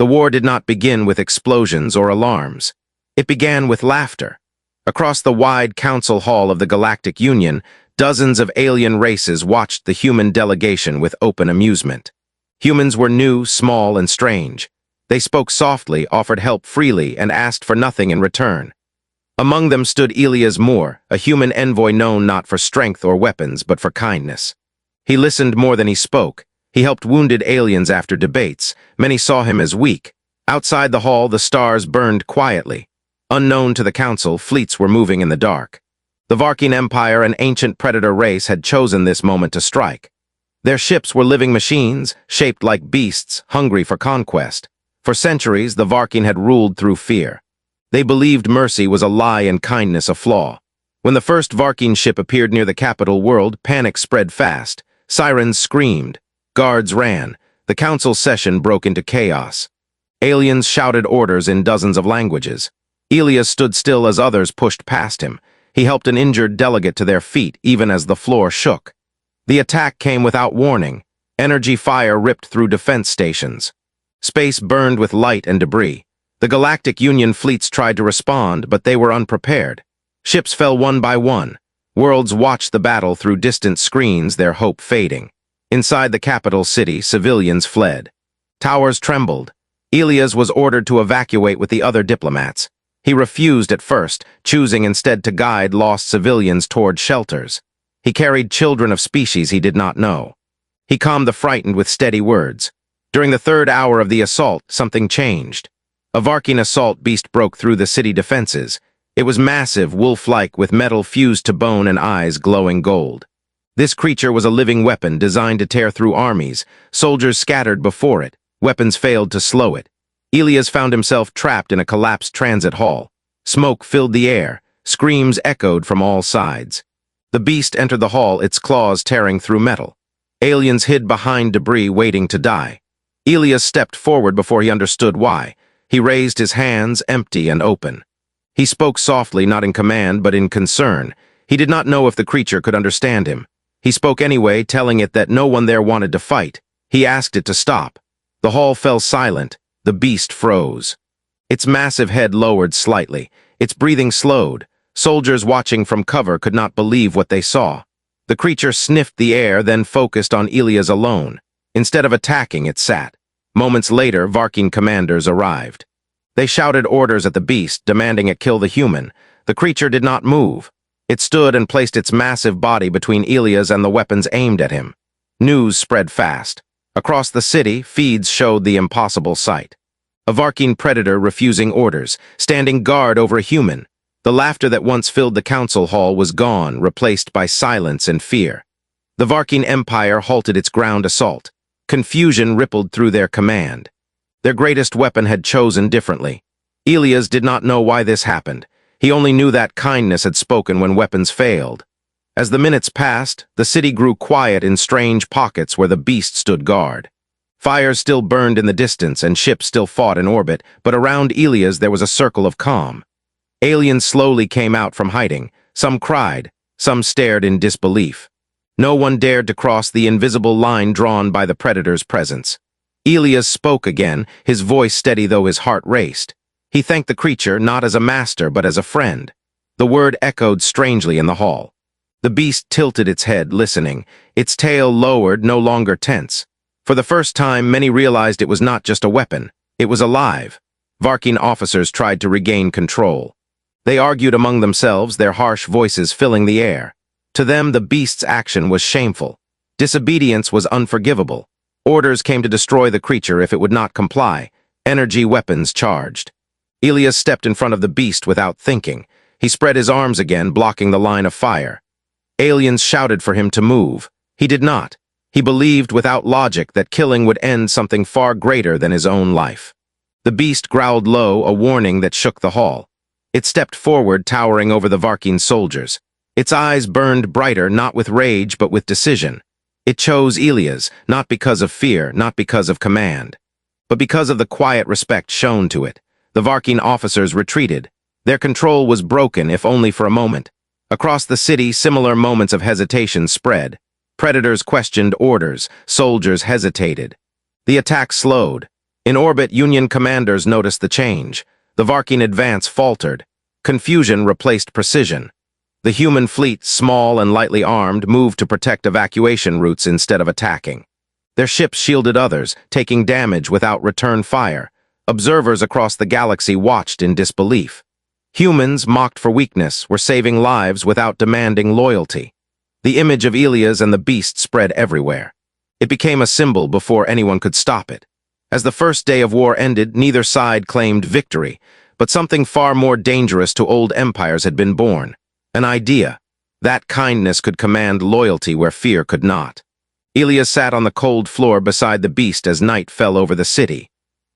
The war did not begin with explosions or alarms. It began with laughter. Across the wide council hall of the Galactic Union, dozens of alien races watched the human delegation with open amusement. Humans were new, small, and strange. They spoke softly, offered help freely, and asked for nothing in return. Among them stood Elias Moore, a human envoy known not for strength or weapons, but for kindness. He listened more than he spoke. He helped wounded aliens after debates. Many saw him as weak. Outside the hall, the stars burned quietly. Unknown to the council, fleets were moving in the dark. The Varking Empire, an ancient predator race, had chosen this moment to strike. Their ships were living machines, shaped like beasts, hungry for conquest. For centuries, the Varking had ruled through fear. They believed mercy was a lie and kindness a flaw. When the first Varking ship appeared near the capital world, panic spread fast. Sirens screamed. Guards ran. The council session broke into chaos. Aliens shouted orders in dozens of languages. Elias stood still as others pushed past him. He helped an injured delegate to their feet, even as the floor shook. The attack came without warning. Energy fire ripped through defense stations. Space burned with light and debris. The Galactic Union fleets tried to respond, but they were unprepared. Ships fell one by one. Worlds watched the battle through distant screens, their hope fading. Inside the capital city, civilians fled. Towers trembled. Elias was ordered to evacuate with the other diplomats. He refused at first, choosing instead to guide lost civilians toward shelters. He carried children of species he did not know. He calmed the frightened with steady words. During the third hour of the assault, something changed. A Varking assault beast broke through the city defenses. It was massive, wolf-like, with metal fused to bone and eyes glowing gold. This creature was a living weapon designed to tear through armies. Soldiers scattered before it. Weapons failed to slow it. Elias found himself trapped in a collapsed transit hall. Smoke filled the air. Screams echoed from all sides. The beast entered the hall, its claws tearing through metal. Aliens hid behind debris, waiting to die. Elias stepped forward before he understood why. He raised his hands, empty and open. He spoke softly, not in command, but in concern. He did not know if the creature could understand him. He spoke anyway, telling it that no one there wanted to fight. He asked it to stop. The hall fell silent. The beast froze. Its massive head lowered slightly. Its breathing slowed. Soldiers watching from cover could not believe what they saw. The creature sniffed the air, then focused on Elias alone. Instead of attacking, it sat. Moments later, Varking commanders arrived. They shouted orders at the beast, demanding it kill the human. The creature did not move. It stood and placed its massive body between Elias and the weapons aimed at him. News spread fast. Across the city, feeds showed the impossible sight. A Varking predator refusing orders, standing guard over a human. The laughter that once filled the council hall was gone, replaced by silence and fear. The Varking Empire halted its ground assault. Confusion rippled through their command. Their greatest weapon had chosen differently. Elias did not know why this happened. He only knew that kindness had spoken when weapons failed. As the minutes passed, the city grew quiet in strange pockets where the beast stood guard. Fires still burned in the distance and ships still fought in orbit, but around Elias there was a circle of calm. Aliens slowly came out from hiding. Some cried, some stared in disbelief. No one dared to cross the invisible line drawn by the predator's presence. Elias spoke again, his voice steady though his heart raced. He thanked the creature not as a master but as a friend. The word echoed strangely in the hall. The beast tilted its head, listening. Its tail lowered, no longer tense. For the first time, many realized it was not just a weapon. It was alive. Varking officers tried to regain control. They argued among themselves, their harsh voices filling the air. To them, the beast's action was shameful. Disobedience was unforgivable. Orders came to destroy the creature if it would not comply. Energy weapons charged. Elias stepped in front of the beast without thinking. He spread his arms again, blocking the line of fire. Aliens shouted for him to move. He did not. He believed without logic that killing would end something far greater than his own life. The beast growled low, a warning that shook the hall. It stepped forward, towering over the Varking soldiers. Its eyes burned brighter, not with rage, but with decision. It chose Elias, not because of fear, not because of command, but because of the quiet respect shown to it. The Varking officers retreated. Their control was broken, if only for a moment. Across the city, similar moments of hesitation spread. Predators questioned orders. Soldiers hesitated. The attack slowed. In orbit, Union commanders noticed the change. The Varking advance faltered. Confusion replaced precision. The human fleet, small and lightly armed, moved to protect evacuation routes instead of attacking. Their ships shielded others, taking damage without return fire. Observers across the galaxy watched in disbelief. Humans, mocked for weakness, were saving lives without demanding loyalty. The image of Ilias and the beast spread everywhere. It became a symbol before anyone could stop it. As the first day of war ended, neither side claimed victory, but something far more dangerous to old empires had been born. An idea. That kindness could command loyalty where fear could not. Ilias sat on the cold floor beside the beast as night fell over the city.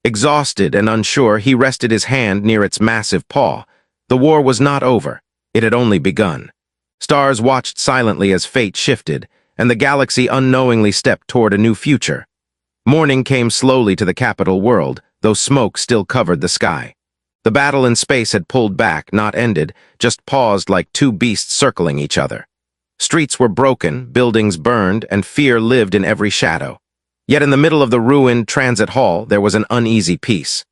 Exhausted and unsure, he rested his hand near its massive paw. The war was not over. It had only begun. Stars watched silently as fate shifted, and the galaxy unknowingly stepped toward a new future. Morning came slowly to the capital world, though smoke still covered the sky. The battle in space had pulled back, not ended, just paused like two beasts circling each other. Streets were broken, buildings burned, and fear lived in every shadow. Yet in the middle of the ruined transit hall, there was an uneasy peace.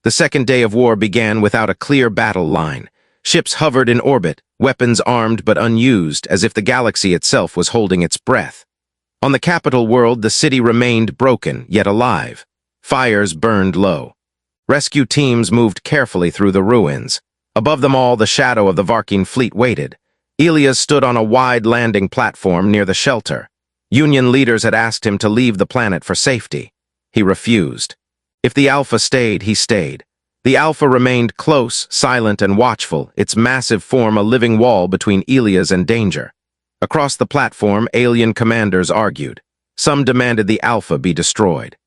The second day of war began without a clear battle line. Ships hovered in orbit, weapons armed but unused, as if the galaxy itself was holding its breath. On the capital world, the city remained broken, yet alive. Fires burned low. Rescue teams moved carefully through the ruins. Above them all, the shadow of the Varking fleet waited. Ilias stood on a wide landing platform near the shelter. Union leaders had asked him to leave the planet for safety. He refused. If the Alpha stayed, he stayed. The Alpha remained close, silent, and watchful, its massive form a living wall between Ilias and danger. Across the platform, alien commanders argued. Some demanded the Alpha be destroyed.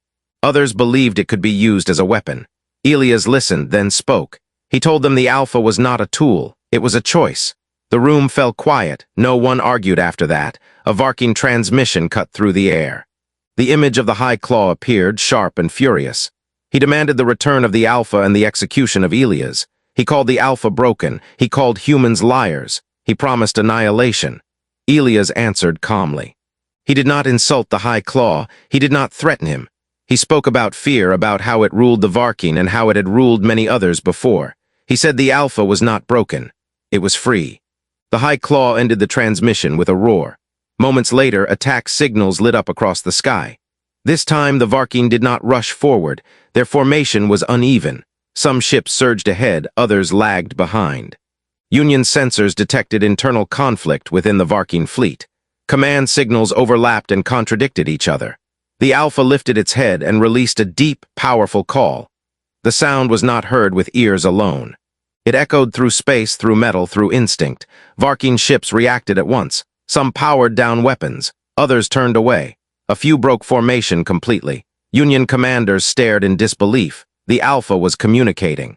Others believed it could be used as a weapon. Ilias listened, then spoke. He told them the Alpha was not a tool, it was a choice. The room fell quiet, no one argued after that. A Varking transmission cut through the air. The image of the High Claw appeared, sharp and furious. He demanded the return of the Alpha and the execution of Ilias. He called the Alpha broken. He called humans liars. He promised annihilation. Ilias answered calmly. He did not insult the High Claw. He did not threaten him. He spoke about fear, about how it ruled the Varking and how it had ruled many others before. He said the Alpha was not broken. It was free. The High Claw ended the transmission with a roar. Moments later, attack signals lit up across the sky. This time, the Varking did not rush forward. Their formation was uneven. Some ships surged ahead, others lagged behind. Union sensors detected internal conflict within the Varking fleet. Command signals overlapped and contradicted each other. The Alpha lifted its head and released a deep, powerful call. The sound was not heard with ears alone. It echoed through space, through metal, through instinct. Varking ships reacted at once. Some powered down weapons. Others turned away. A few broke formation completely. Union commanders stared in disbelief. The Alpha was communicating.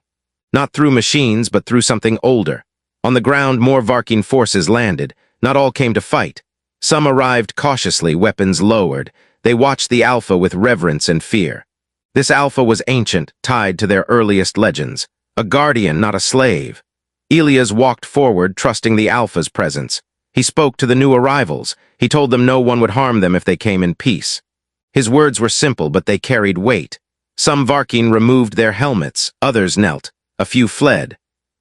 Not through machines, but through something older. On the ground, more Varking forces landed. Not all came to fight. Some arrived cautiously, weapons lowered. They watched the Alpha with reverence and fear. This Alpha was ancient, tied to their earliest legends. A guardian, not a slave. Ilias walked forward, trusting the Alpha's presence. He spoke to the new arrivals. He told them no one would harm them if they came in peace. His words were simple, but they carried weight. Some Varking removed their helmets, others knelt. A few fled.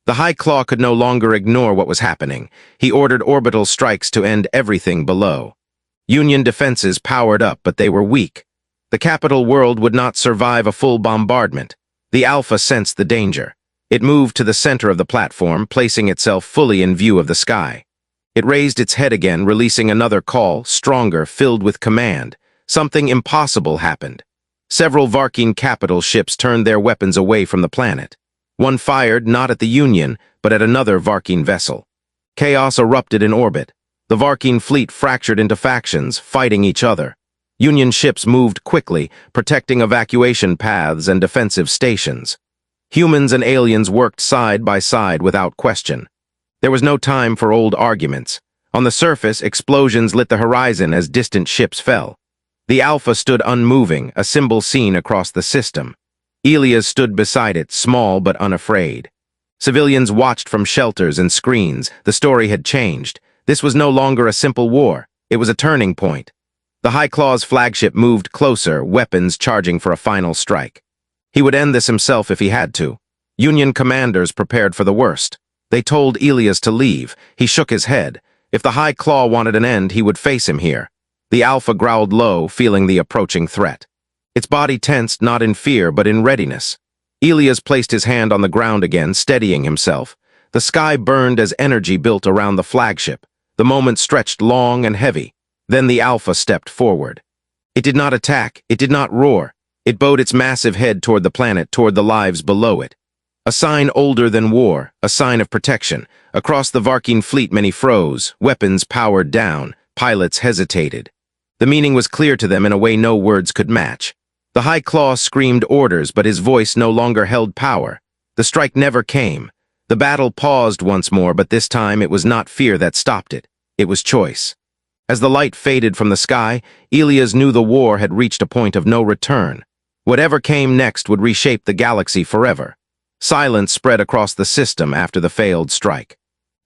The High Claw could no longer ignore what was happening. He ordered orbital strikes to end everything below. Union defenses powered up, but they were weak. The capital world would not survive a full bombardment. The Alpha sensed the danger. It moved to the center of the platform, placing itself fully in view of the sky. It raised its head again, releasing another call, stronger, filled with command. Something impossible happened. Several Varking capital ships turned their weapons away from the planet. One fired not at the Union, but at another Varking vessel. Chaos erupted in orbit. The Varking fleet fractured into factions, fighting each other. Union ships moved quickly, protecting evacuation paths and defensive stations. Humans and aliens worked side by side without question. There was no time for old arguments. On the surface, explosions lit the horizon as distant ships fell. The Alpha stood unmoving, a symbol seen across the system. Ilias stood beside it, small but unafraid. Civilians watched from shelters and screens. The story had changed. This was no longer a simple war. It was a turning point. The High Claw's flagship moved closer, weapons charging for a final strike. He would end this himself if he had to. Union commanders prepared for the worst. They told Elias to leave. He shook his head. If the High Claw wanted an end, he would face him here. The Alpha growled low, feeling the approaching threat. Its body tensed, not in fear, but in readiness. Elias placed his hand on the ground again, steadying himself. The sky burned as energy built around the flagship. The moment stretched long and heavy. Then the Alpha stepped forward. It did not attack. It did not roar. It bowed its massive head toward the planet, toward the lives below it. A sign older than war, a sign of protection. Across the Varkeen fleet many froze, weapons powered down, pilots hesitated. The meaning was clear to them in a way no words could match. The High Claw screamed orders, but his voice no longer held power. The strike never came. The battle paused once more, but this time it was not fear that stopped it. It was choice. As the light faded from the sky, Elias knew the war had reached a point of no return. Whatever came next would reshape the galaxy forever. Silence spread across the system after the failed strike.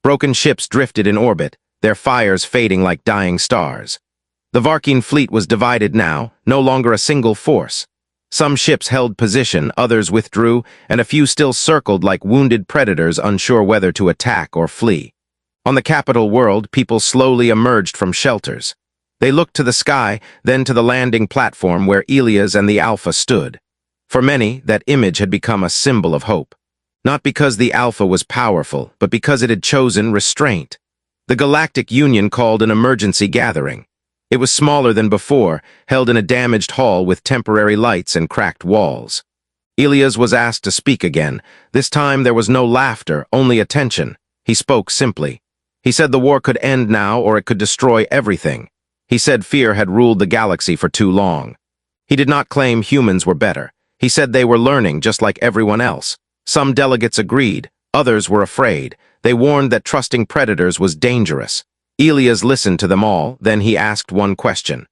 Broken ships drifted in orbit, their fires fading like dying stars. The Varkeen fleet was divided now, no longer a single force. Some ships held position, others withdrew, and a few still circled like wounded predators unsure whether to attack or flee. On the capital world, people slowly emerged from shelters. They looked to the sky, then to the landing platform where Elias and the Alpha stood. For many, that image had become a symbol of hope. Not because the Alpha was powerful, but because it had chosen restraint. The Galactic Union called an emergency gathering. It was smaller than before, held in a damaged hall with temporary lights and cracked walls. Elias was asked to speak again. This time there was no laughter, only attention. He spoke simply. He said the war could end now or it could destroy everything. He said fear had ruled the galaxy for too long. He did not claim humans were better. He said they were learning just like everyone else. Some delegates agreed, others were afraid. They warned that trusting predators was dangerous. Elias listened to them all, then he asked one question.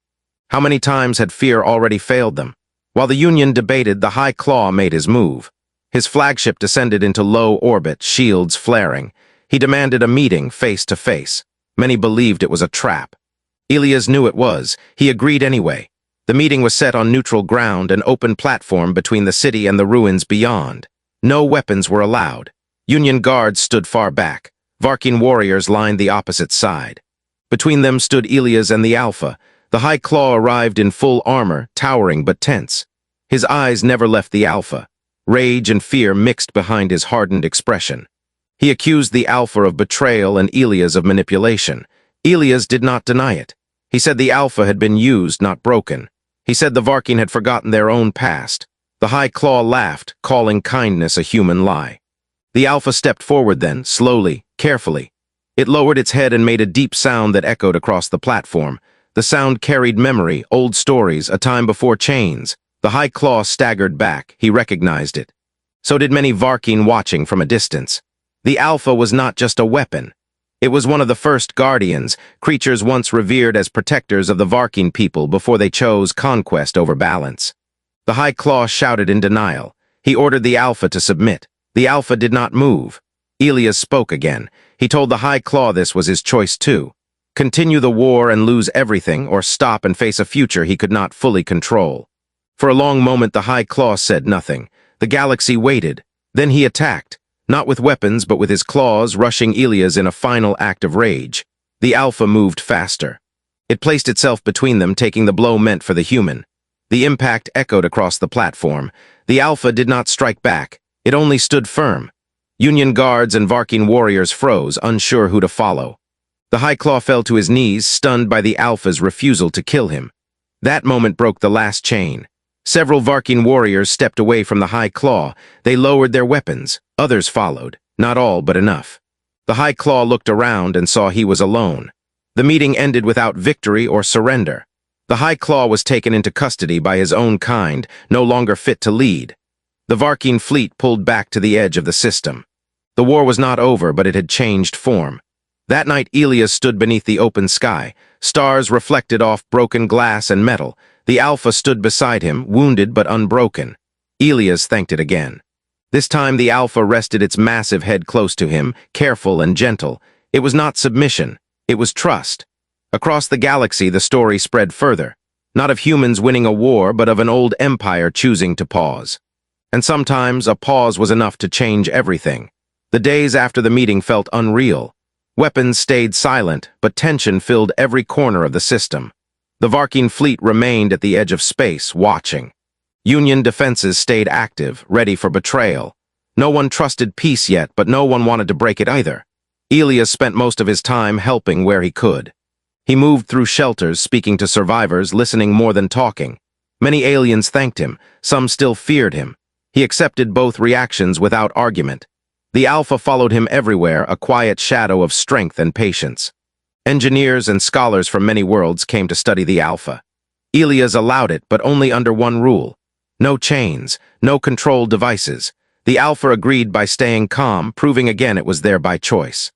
How many times had fear already failed them? While the Union debated, the High Claw made his move. His flagship descended into low orbit, shields flaring. He demanded a meeting face to face. Many believed it was a trap. Elias knew it was. He agreed anyway. The meeting was set on neutral ground, an open platform between the city and the ruins beyond. No weapons were allowed. Union guards stood far back. Varkeen warriors lined the opposite side. Between them stood Elias and the Alpha. The High Claw arrived in full armor, towering but tense. His eyes never left the Alpha. Rage and fear mixed behind his hardened expression. He accused the Alpha of betrayal and Elias of manipulation. Elias did not deny it. He said the Alpha had been used, not broken. He said the Varkeen had forgotten their own past. The High Claw laughed, calling kindness a human lie. The Alpha stepped forward then, slowly, carefully. It lowered its head and made a deep sound that echoed across the platform. The sound carried memory, old stories, a time before chains. The High Claw staggered back. He recognized it. So did many Varkeen watching from a distance. The Alpha was not just a weapon. It was one of the first guardians, creatures once revered as protectors of the Varkeen people before they chose conquest over balance. The High Claw shouted in denial. He ordered the Alpha to submit. The Alpha did not move. Elias spoke again. He told the High Claw this was his choice too. Continue the war and lose everything, or stop and face a future he could not fully control. For a long moment the High Claw said nothing. The galaxy waited. Then he attacked. Not with weapons, but with his claws, rushing Elias in a final act of rage. The Alpha moved faster. It placed itself between them, taking the blow meant for the human. The impact echoed across the platform. The Alpha did not strike back. It only stood firm. Union guards and Varkeen warriors froze, unsure who to follow. The High Claw fell to his knees, stunned by the Alpha's refusal to kill him. That moment broke the last chain. Several Varkeen warriors stepped away from the High Claw. They lowered their weapons. Others followed. Not all, but enough. The High Claw looked around and saw he was alone. The meeting ended without victory or surrender. The High Claw was taken into custody by his own kind, no longer fit to lead. The Varkeen fleet pulled back to the edge of the system. The war was not over, but it had changed form. That night Elias stood beneath the open sky. Stars reflected off broken glass and metal. The Alpha stood beside him, wounded but unbroken. Elias thanked it again. This time the Alpha rested its massive head close to him, careful and gentle. It was not submission, it was trust. Across the galaxy the story spread further. Not of humans winning a war, but of an old empire choosing to pause. And sometimes a pause was enough to change everything. The days after the meeting felt unreal. Weapons stayed silent, but tension filled every corner of the system. The Varking fleet remained at the edge of space, watching. Union defenses stayed active, ready for betrayal. No one trusted peace yet, but no one wanted to break it either. Elias spent most of his time helping where he could. He moved through shelters, speaking to survivors, listening more than talking. Many aliens thanked him, some still feared him. He accepted both reactions without argument. The Alpha followed him everywhere, a quiet shadow of strength and patience. Engineers and scholars from many worlds came to study the Alpha. Elias allowed it, but only under one rule. No chains, no controlled devices. The Alpha agreed by staying calm, proving again it was there by choice.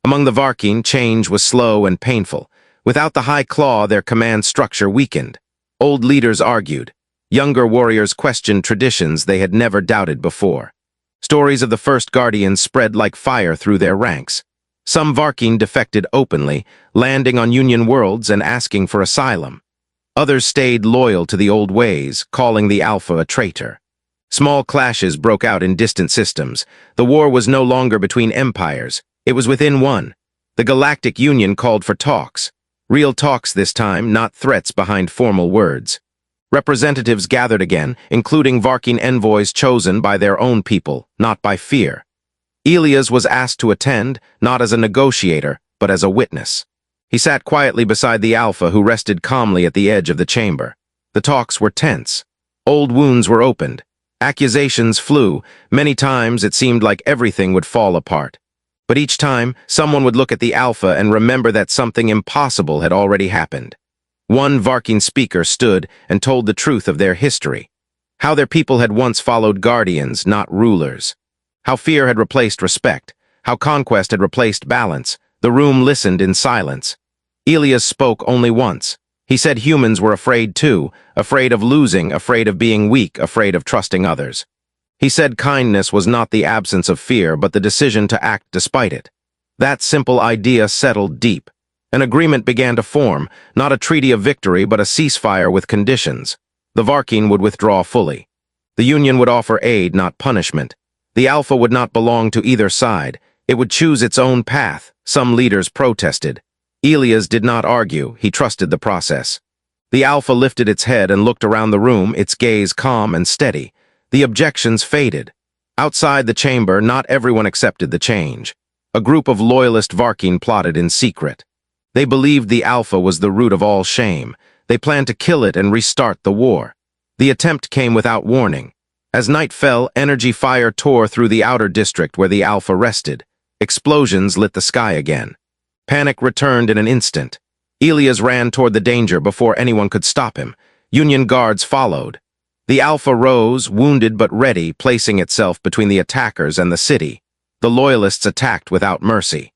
Among the Varking, change was slow and painful. Without the high claw, their command structure weakened. Old leaders argued. Younger warriors questioned traditions they had never doubted before. Stories of the first Guardians spread like fire through their ranks. Some Varking defected openly, landing on Union worlds and asking for asylum. Others stayed loyal to the old ways, calling the Alpha a traitor. Small clashes broke out in distant systems. The war was no longer between empires. It was within one. The Galactic Union called for talks. Real talks this time, not threats behind formal words. Representatives gathered again, including Varking envoys chosen by their own people, not by fear. Elias was asked to attend, not as a negotiator, but as a witness. He sat quietly beside the Alpha, who rested calmly at the edge of the chamber. The talks were tense. Old wounds were opened. Accusations flew. Many times it seemed like everything would fall apart. But each time, someone would look at the Alpha and remember that something impossible had already happened. One Varking speaker stood and told the truth of their history. How their people had once followed guardians, not rulers. How fear had replaced respect. How conquest had replaced balance. The room listened in silence. Elias spoke only once. He said humans were afraid too, afraid of losing, afraid of being weak, afraid of trusting others. He said kindness was not the absence of fear, but the decision to act despite it. That simple idea settled deep. An agreement began to form, not a treaty of victory, but a ceasefire with conditions. The Varking would withdraw fully. The Union would offer aid, not punishment. The Alpha would not belong to either side. It would choose its own path. Some leaders protested. Elias did not argue. He trusted the process. The Alpha lifted its head and looked around the room, its gaze calm and steady. The objections faded. Outside the chamber, not everyone accepted the change. A group of loyalist Varking plotted in secret. They believed the Alpha was the root of all shame. They planned to kill it and restart the war. The attempt came without warning. As night fell, energy fire tore through the outer district where the Alpha rested. Explosions lit the sky again. Panic returned in an instant. Elias ran toward the danger before anyone could stop him. Union guards followed. The Alpha rose, wounded but ready, placing itself between the attackers and the city. The Loyalists attacked without mercy.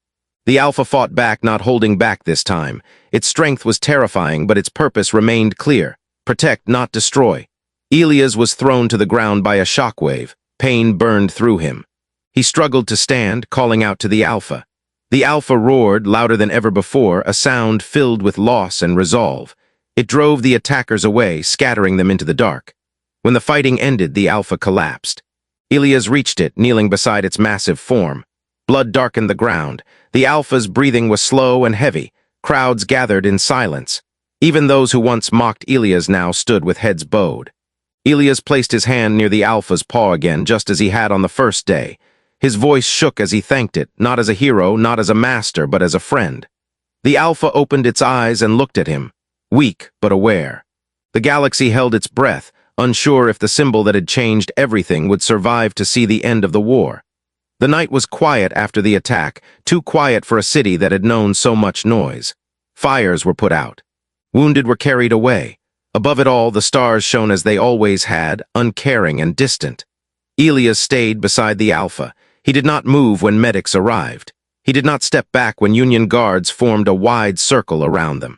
The Alpha fought back, not holding back this time. Its strength was terrifying, but its purpose remained clear. Protect, not destroy. Elias was thrown to the ground by a shockwave. Pain burned through him. He struggled to stand, calling out to the Alpha. The Alpha roared, louder than ever before, a sound filled with loss and resolve. It drove the attackers away, scattering them into the dark. When the fighting ended, the Alpha collapsed. Elias reached it, kneeling beside its massive form. Blood darkened the ground. The Alpha's breathing was slow and heavy. Crowds gathered in silence. Even those who once mocked Elias now stood with heads bowed. Elias placed his hand near the Alpha's paw again, just as he had on the first day. His voice shook as he thanked it, not as a hero, not as a master, but as a friend. The Alpha opened its eyes and looked at him, weak but aware. The galaxy held its breath, unsure if the symbol that had changed everything would survive to see the end of the war. The night was quiet after the attack, too quiet for a city that had known so much noise. Fires were put out. Wounded were carried away. Above it all, the stars shone as they always had, uncaring and distant. Elias stayed beside the Alpha. He did not move when medics arrived. He did not step back when Union guards formed a wide circle around them.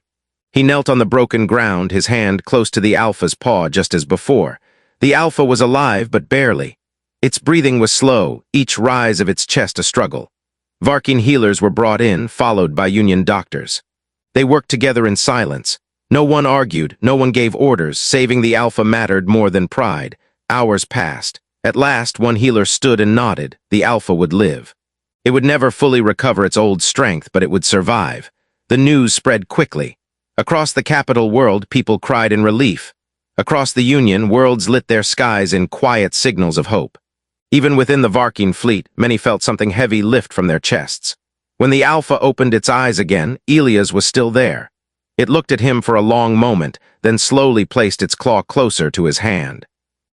He knelt on the broken ground, his hand close to the Alpha's paw just as before. The Alpha was alive, but barely. Its breathing was slow, each rise of its chest a struggle. Varking healers were brought in, followed by Union doctors. They worked together in silence. No one argued, no one gave orders. Saving the Alpha mattered more than pride. Hours passed. At last, one healer stood and nodded. The Alpha would live. It would never fully recover its old strength, but it would survive. The news spread quickly. Across the capital world, people cried in relief. Across the Union, worlds lit their skies in quiet signals of hope. Even within the Varking fleet, many felt something heavy lift from their chests. When the Alpha opened its eyes again, Elias was still there. It looked at him for a long moment, then slowly placed its claw closer to his hand.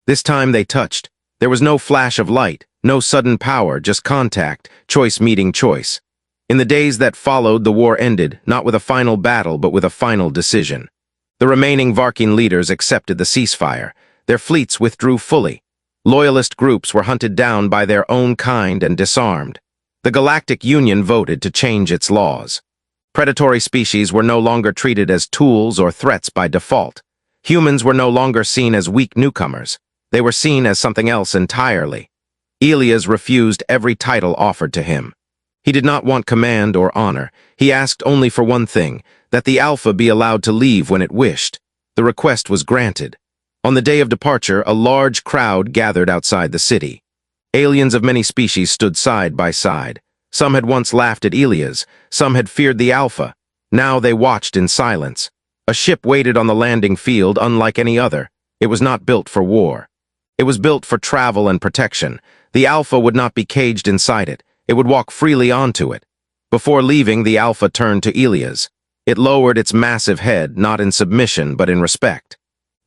This time they touched. There was no flash of light, no sudden power, just contact, choice meeting choice. In the days that followed, the war ended, not with a final battle, but with a final decision. The remaining Varking leaders accepted the ceasefire. Their fleets withdrew fully. Loyalist groups were hunted down by their own kind and disarmed. The Galactic Union voted to change its laws. Predatory species were no longer treated as tools or threats by default. Humans were no longer seen as weak newcomers. They were seen as something else entirely. Elias refused every title offered to him. He did not want command or honor. He asked only for one thing, that the Alpha be allowed to leave when it wished. The request was granted. On the day of departure, a large crowd gathered outside the city. Aliens of many species stood side by side. Some had once laughed at Elias, some had feared the Alpha. Now they watched in silence. A ship waited on the landing field unlike any other. It was not built for war. It was built for travel and protection. The Alpha would not be caged inside it. It would walk freely onto it. Before leaving, the Alpha turned to Elias. It lowered its massive head, not in submission, but in respect.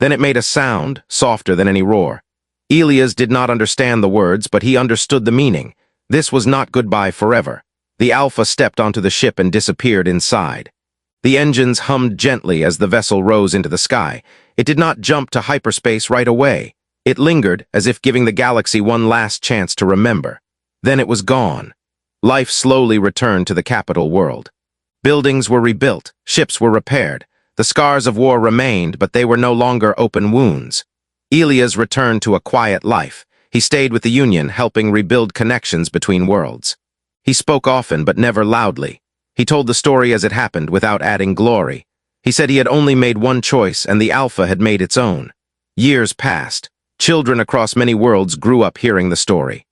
Then it made a sound, softer than any roar. Elias did not understand the words, but he understood the meaning. This was not goodbye forever. The Alpha stepped onto the ship and disappeared inside. The engines hummed gently as the vessel rose into the sky. It did not jump to hyperspace right away. It lingered, as if giving the galaxy one last chance to remember. Then it was gone. Life slowly returned to the capital world. Buildings were rebuilt, ships were repaired. The scars of war remained, but they were no longer open wounds. Elias returned to a quiet life. He stayed with the Union, helping rebuild connections between worlds. He spoke often, but never loudly. He told the story as it happened, without adding glory. He said he had only made one choice, and the Alpha had made its own. Years passed. Children across many worlds grew up hearing the story.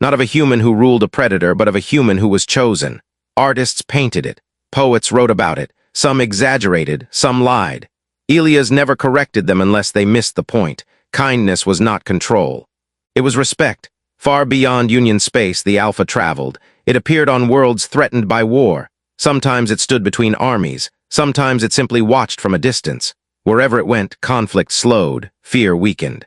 Not of a human who ruled a predator, but of a human who was chosen. Artists painted it. Poets wrote about it. Some exaggerated, some lied. Elias never corrected them unless they missed the point. Kindness was not control. It was respect. Far beyond Union space, the Alpha traveled. It appeared on worlds threatened by war. Sometimes it stood between armies. Sometimes it simply watched from a distance. Wherever it went, conflict slowed, fear weakened.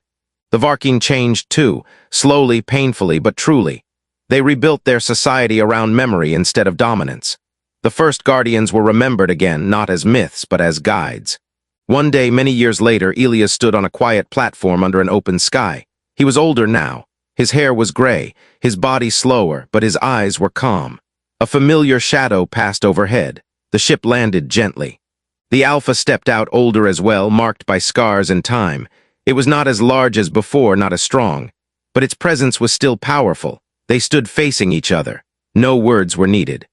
The Varking changed too, slowly, painfully, but truly. They rebuilt their society around memory instead of dominance. The first Guardians were remembered again, not as myths, but as guides. One day, many years later, Elias stood on a quiet platform under an open sky. He was older now. His hair was gray, his body slower, but his eyes were calm. A familiar shadow passed overhead. The ship landed gently. The Alpha stepped out, older as well, marked by scars and time. It was not as large as before, not as strong. But its presence was still powerful. They stood facing each other. No words were needed.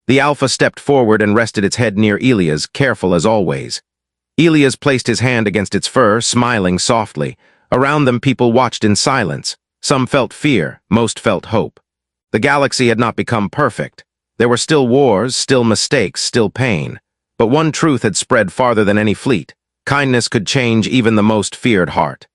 The Alpha stepped forward and rested its head near Elias, careful as always. Elias placed his hand against its fur, smiling softly. Around them, people watched in silence. Some felt fear, most felt hope. The galaxy had not become perfect. There were still wars, still mistakes, still pain. But one truth had spread farther than any fleet. Kindness could change even the most feared heart.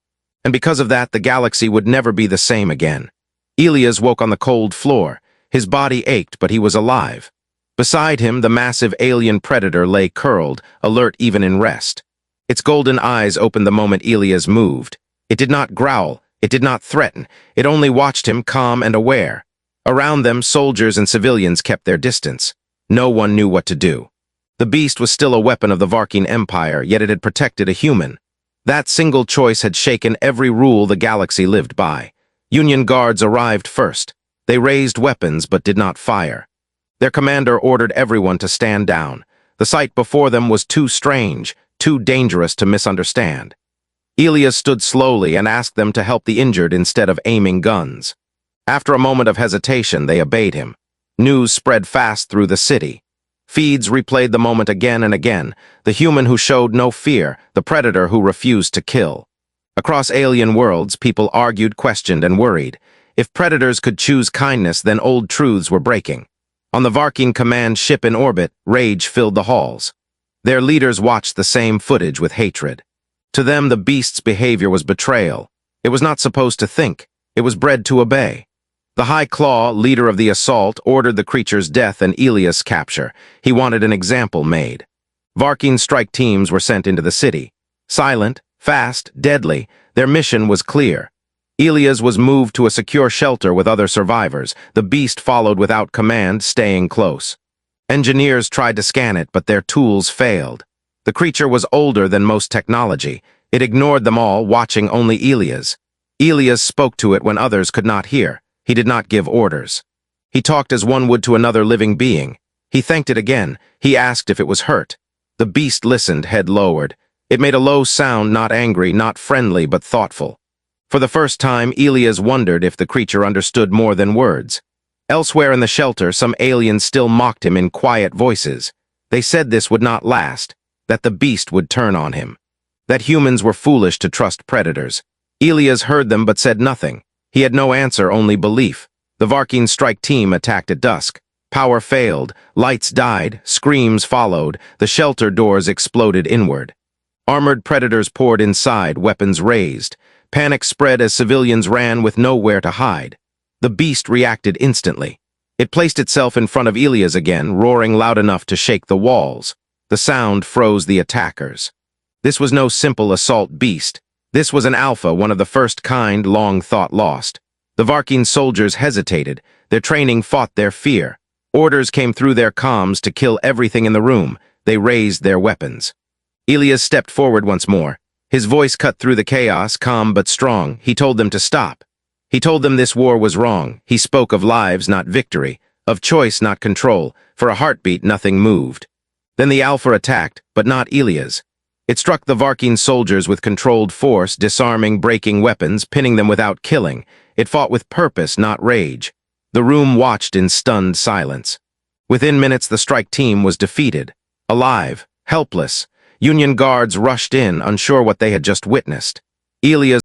And because of that, the galaxy would never be the same again. Elias woke on the cold floor. His body ached, but he was alive. Beside him, the massive alien predator lay curled, alert even in rest. Its golden eyes opened the moment Elias moved. It did not growl, it did not threaten, it only watched him, calm and aware. Around them, soldiers and civilians kept their distance. No one knew what to do. The beast was still a weapon of the Varking Empire, yet it had protected a human. That single choice had shaken every rule the galaxy lived by. Union guards arrived first. They raised weapons but did not fire. Their commander ordered everyone to stand down. The sight before them was too strange, too dangerous to misunderstand. Elias stood slowly and asked them to help the injured instead of aiming guns. After a moment of hesitation, they obeyed him. News spread fast through the city. Feeds replayed the moment again and again, the human who showed no fear, the predator who refused to kill. Across alien worlds, people argued, questioned, and worried. If predators could choose kindness, then old truths were breaking. On the Varking command ship in orbit, rage filled the halls. Their leaders watched the same footage with hatred. To them, the beast's behavior was betrayal. It was not supposed to think. It was bred to obey. The High Claw, leader of the assault, ordered the creature's death and Elias' capture. He wanted an example made. Varking strike teams were sent into the city. Silent, fast, deadly, their mission was clear. Elias was moved to a secure shelter with other survivors. The beast followed without command, staying close. Engineers tried to scan it, but their tools failed. The creature was older than most technology. It ignored them all, watching only Elias. Elias spoke to it when others could not hear. He did not give orders. He talked as one would to another living being. He thanked it again. He asked if it was hurt. The beast listened, head lowered. It made a low sound, not angry, not friendly, but thoughtful. For the first time, Elias wondered if the creature understood more than words. Elsewhere in the shelter, some aliens still mocked him in quiet voices. They said this would not last, that the beast would turn on him, that humans were foolish to trust predators. Elias heard them but said nothing. He had no answer, only belief. The Varking strike team attacked at dusk. Power failed, lights died, screams followed, the shelter doors exploded inward. Armored predators poured inside, weapons raised. Panic spread as civilians ran with nowhere to hide. The beast reacted instantly. It placed itself in front of Elias again, roaring loud enough to shake the walls. The sound froze the attackers. This was no simple assault beast. This was an alpha, one of the first kind long thought lost. The Varking soldiers hesitated. Their training fought their fear. Orders came through their comms to kill everything in the room. They raised their weapons. Elias stepped forward once more. His voice cut through the chaos, calm but strong. He told them to stop. He told them this war was wrong. He spoke of lives, not victory, of choice, not control. For a heartbeat, nothing moved. Then the Alpha attacked, but not Elias. It struck the Varking soldiers with controlled force, disarming, breaking weapons, pinning them without killing. It fought with purpose, not rage. The room watched in stunned silence. Within minutes, the strike team was defeated. Alive, helpless. Union guards rushed in, unsure what they had just witnessed. Elias